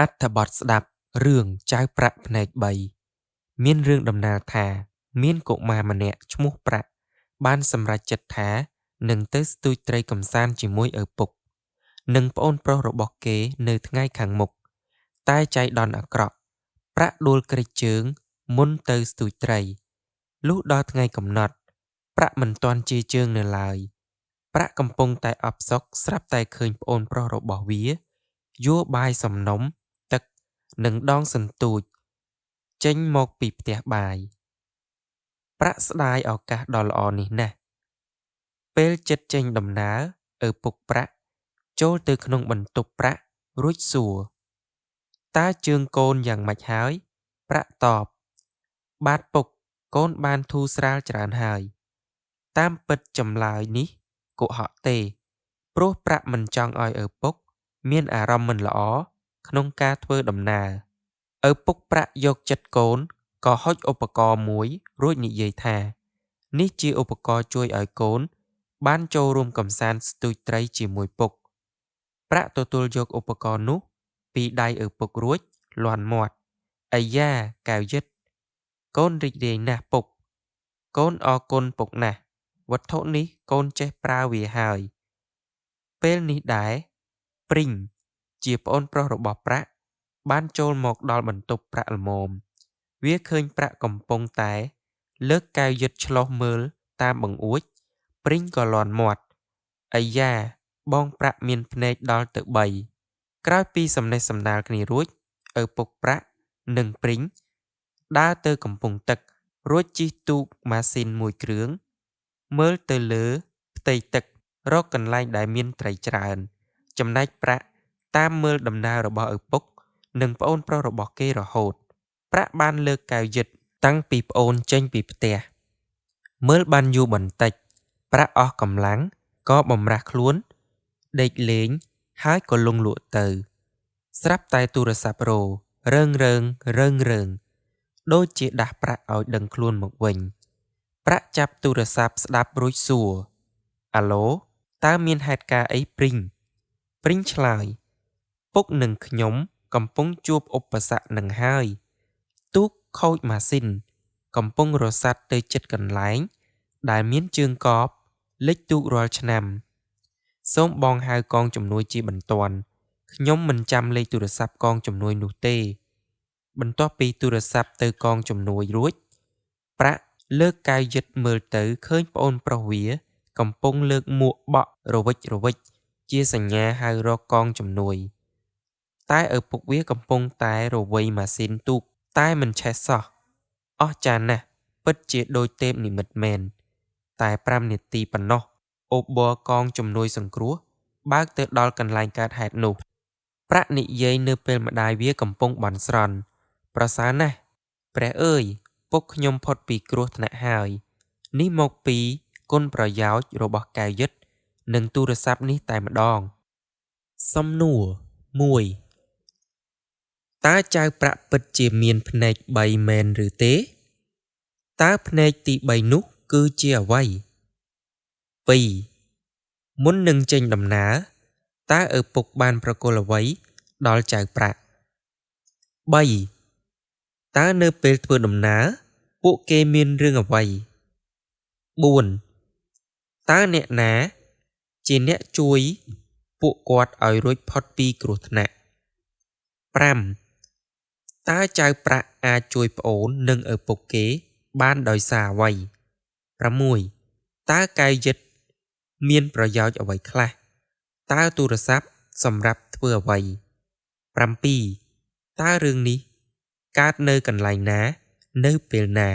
អត្ថបទស្ដាប់រឿងចៅប្រាក់ផ្នែក3មានរឿងដំណាលថាមានកុមារម្នាក់ឈ្មោះប្រាក់បានសម្រេចចិត្តថានឹងទៅស្ទូចត្រីកំសាន្តជាមួយឪពុកនិងប្អូនប្រុសរបស់គេនៅថ្ងៃខាងមុខតែចៃដន្យអាក្រក់ប្រាក់ដួលគ្រេចជើងមុនទៅស្ទូចត្រីលុះដល់ថ្ងៃកំណត់ប្រាក់មិនទាន់ជាជើងនៅឡើយប្រាក់កំពុងតែអផ្សុកស្រាប់តែឃើញប្អូនប្រុសរបស់វាយកបាយសំណុំទឹកនិងដងសន្ទូចចេញមកពីផ្ទះបាយប្រាក់ស្ដាយឱកាសដ៏ល្អនេះណាស់ពេលចិត្តចេញដំណើរឪពុកប្រាក់ចូលទៅក្នុងបន្ទប់ប្រាក់រួចសួរតើជើងកូនយ៉ាងម៉េចហើយប្រាក់តបបាទពុកកូនបានធូរស្រាលច្រើនហើយតាមពិតចម្លើយនេះកុហកទេព្រោះប្រាក់មិនចង់ឲ្យឪពុកមានអារម្មណ៍មិនល្អក្នុងការធ្វើដំណើរឪពុកប្រាក់យកចិត្តកូនក៏ហុចឧបករណ៍មួយរួចនិយាយថានេះជាឧបករណ៍ជួយឲ្យកូនបានចូលរួមកម្សាន្តស្ទូចត្រីជាមួយពុកប្រាក់ទទួលយកឧបករណ៍នោះពីដៃឪពុករួចលាន់មាត់អាយ៉ាកែវយិតកូនរីករាយណាស់ពុកកូនអរគុណពុកណាស់វត្ថុនេះកូនចេះប្រើវាហើយពេលនេះដែរព្រីងជាប្អូនប្រុសរបស់ប្រាក់បានចូលមកដល់បន្ទប់ប្រាក់ល្មមវាឃើញប្រាក់កំពុងតែលើកកែវយិតឆ្លុះមើលតាមបង្អួចព្រីងក៏លាន់មាត់អាយ៉ាបងប្រាក់មានភ្នែកដល់ទៅ3ក្រោយពីសំណេះសំណាលគ្នារួចឪពុកប្រាក់និងព្រីងដើរទៅកំពង់ទឹករួចជិះទូកម៉ាស៊ីនមួយគ្រឿងមើលទៅលើផ្ទៃទឹករកកន្លែងដែលមានត្រីច្រើនចំណែកប្រាក់តាមមើលដំណើររបស់ឪពុកនិងប្អូនប្រុសរបស់គេរហូតប្រាក់បានលើកកែវយិតតាំងពីប្អូនចេញពីផ្ទះមើលបានយូរបន្តិចប្រាក់អស់កម្លាំងក៏បំរាស់ខ្លួនដេកលេងហើយក៏លង់លក់ទៅស្រាប់តែទូរស័ព្ទរើងដូចជាដាស់ប្រាក់ឲ្យដឹងខ្លួនមកវិញប្រាក់ចាប់ទូរស័ព្ទស្ដាប់រួចសួរអាឡូតើមានហេតុការណ៍អីព្រីងឆ្លើយពុកនិងខ្ញុំកំពុងជួបឧបសគ្គនឹងហើយទូកខូចម៉ាស៊ីនកំពុងរសាត់ទៅជិតកន្លែងដែលមានជើងកបលិចទូករាល់ឆ្នាំសូមបងហៅកងជំនួយជាបន្ទាន់ខ្ញុំមិនចាំលេខទូរស័ព្ទកងជំនួយនោះទេបន្ទាប់ពីទូរស័ព្ទទៅកងជំនួយរួចប្រាក់លើកកែវយិតមើលទៅឃើញប្អូនប្រុសវាកំពុងលើកមួកបក់រវិចជាសញ្ញាហៅរកកងជំនួយតែឪពុកវាកំពុងតែរវៃម៉ាស៊ីនទូកតែមិនឆេះសោះអស្ចារ្យណាស់ពិតជាដូចទេពនិមិត្តមែនតែ5នាទីប៉ុណ្ណោះអូប័រកងជំនួយសង្គ្រោះបើកទៅដល់កន្លែងកើតហេតុនោះប្រាក់និយាយនៅពេលម្ដាយវាកំពុងបន់ស្រន់ប្រសើរណាស់ព្រះអើយពុកខ្ញុំផុតពីគ្រោះថ្នាក់ហើយនេះមកពីគុណប្រយោជន៍របស់កែវយិតនិងទូរស័ព្ទនេះតែម្ដងសំណួរ1តើចៅប្រាក់ពិតជាមានភ្នែក3មែនឬទេតើភ្នែកទី3នោះគឺជាអ្វី2មុននឹងចេញដំណើរតើឪពុកបានប្រគល់អ្វីដល់ចៅប្រាក់3តើនៅពេលធ្វើដំណើរពួកគេមានរឿងអ្វី4តើអ្នកណាជាអ្នកជួយពួកគាត់ឲ្យរួចផុតពីគ្រោះថ្នាក់5តើចៅប្រាក់អាចជួយប្អូននិងឪពុកគេបានដោយសារអ្វី6តើកែវយិតមានប្រយោជន៍អ្វីខ្លះតើទូរស័ព្ទសម្រាប់ធ្វើអ្វី7តើរឿងនេះកើតនៅកន្លែងណានៅពេលណា